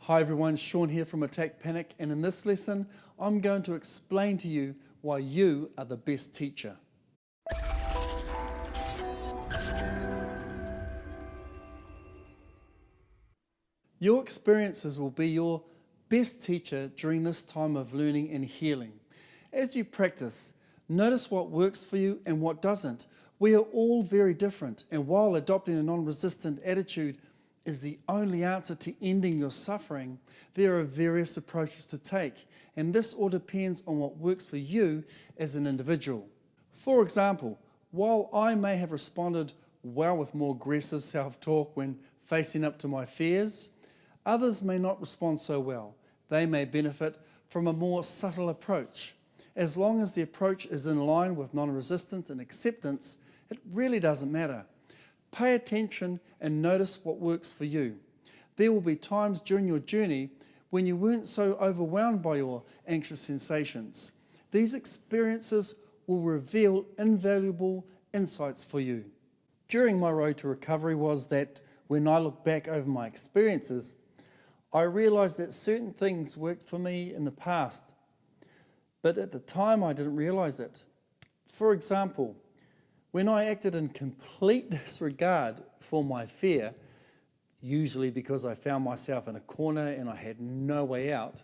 Hi everyone, Sean here from Attack Panic, and in this lesson I'm going to explain to you why you are the best teacher. Your experiences will be your best teacher during this time of learning and healing. As you practice, notice what works for you and what doesn't. We are all very different, and while adopting a non-resistant attitude is the only answer to ending your suffering, there are various approaches to take, and this all depends on what works for you as an individual. For example, while I may have responded well with more aggressive self-talk when facing up to my fears, others may not respond so well. They may benefit from a more subtle approach. As long as the approach is in line with non-resistance and acceptance, it really doesn't matter. Pay attention and notice what works for you. There will be times during your journey when you weren't so overwhelmed by your anxious sensations. These experiences will reveal invaluable insights for you. During my road to recovery was that when I look back over my experiences, I realized that certain things worked for me in the past, but at the time I didn't realize it. For example, when I acted in complete disregard for my fear, usually because I found myself in a corner and I had no way out,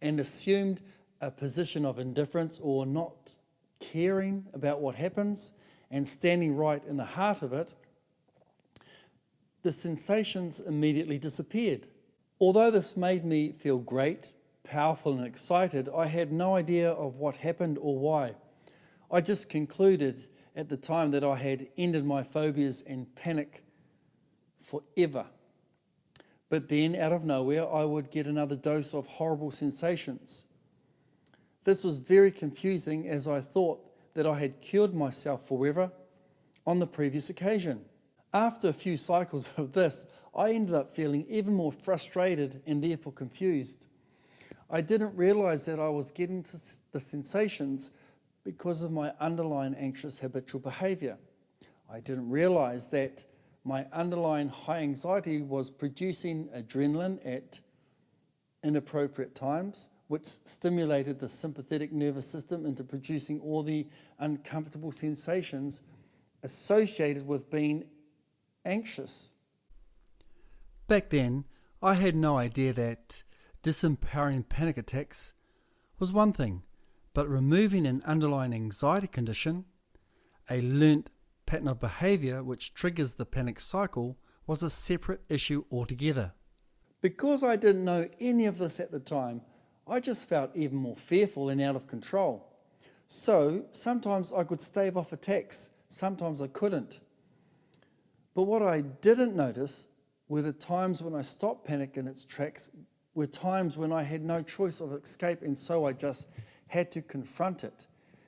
and assumed a position of indifference or not caring about what happens and standing right in the heart of it, the sensations immediately disappeared. Although this made me feel great, powerful and excited, I had no idea of what happened or why. I just concluded at the time that I had ended my phobias and panic forever. But then, out of nowhere, I would get another dose of horrible sensations. This was very confusing, as I thought that I had cured myself forever on the previous occasion. After a few cycles of this, I ended up feeling even more frustrated and therefore confused. I didn't realize that I was getting the sensations because of my underlying anxious habitual behavior. I didn't realize that my underlying high anxiety was producing adrenaline at inappropriate times, which stimulated the sympathetic nervous system into producing all the uncomfortable sensations associated with being anxious. Back then, I had no idea that disempowering panic attacks was one thing, but removing an underlying anxiety condition, a learnt pattern of behaviour which triggers the panic cycle, was a separate issue altogether. Because I didn't know any of this at the time, I just felt even more fearful and out of control. So sometimes I could stave off attacks, sometimes I couldn't. But what I didn't notice were the times when I stopped panic in its tracks, were times when I had no choice of escape, and so I just had to confront it.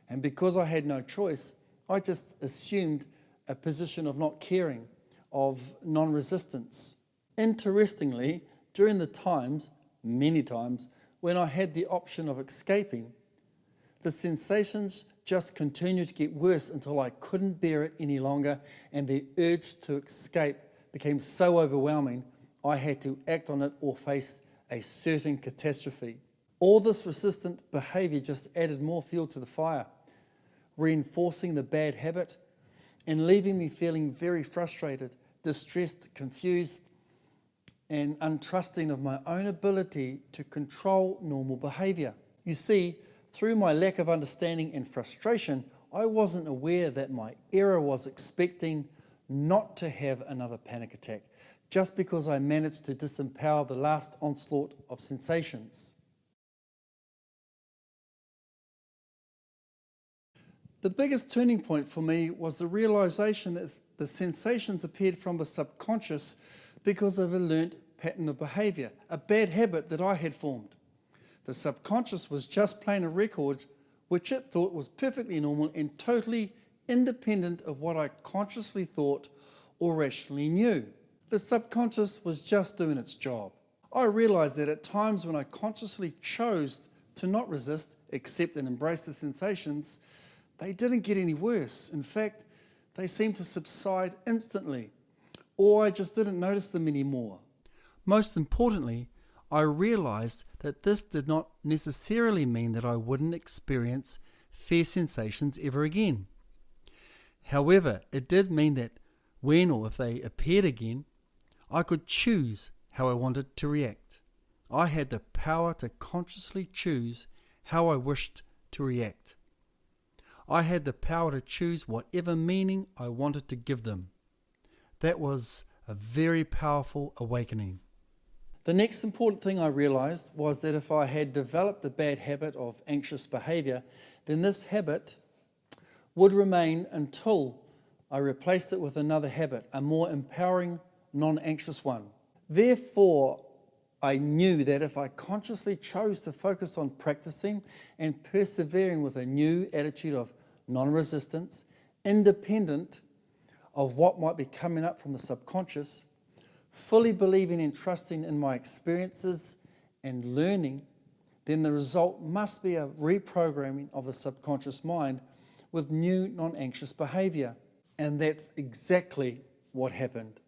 And because I had no choice, I just assumed a position of not caring, of non-resistance. Interestingly, during the times, many times, when I had the option of escaping, the sensations just continued to get worse until I couldn't bear it any longer, and the urge to escape became so overwhelming I had to act on it or face a certain catastrophe. All this resistant behaviour just added more fuel to the fire, reinforcing the bad habit and leaving me feeling very frustrated, distressed, confused, and untrusting of my own ability to control normal behaviour. You see, through my lack of understanding and frustration, I wasn't aware that my error was expecting not to have another panic attack, just because I managed to disempower the last onslaught of sensations. The biggest turning point for me was the realization that the sensations appeared from the subconscious because of a learnt pattern of behavior, a bad habit that I had formed. The subconscious was just playing a record which it thought was perfectly normal and totally independent of what I consciously thought or rationally knew. The subconscious was just doing its job. I realized that at times when I consciously chose to not resist, accept and embrace the sensations, they didn't get any worse. In fact, they seemed to subside instantly, or I just didn't notice them anymore. Most importantly, I realized that this did not necessarily mean that I wouldn't experience fear sensations ever again. However, it did mean that when or if they appeared again, I could choose how I wanted to react. I had the power to consciously choose how I wished to react. I had the power to choose whatever meaning I wanted to give them. That was a very powerful awakening. The next important thing I realized was that if I had developed a bad habit of anxious behavior, then this habit would remain until I replaced it with another habit, a more empowering, non-anxious one. Therefore, I knew that if I consciously chose to focus on practicing and persevering with a new attitude of non-resistance, independent of what might be coming up from the subconscious, fully believing and trusting in my experiences and learning, then the result must be a reprogramming of the subconscious mind with new non-anxious behavior. And that's exactly what happened.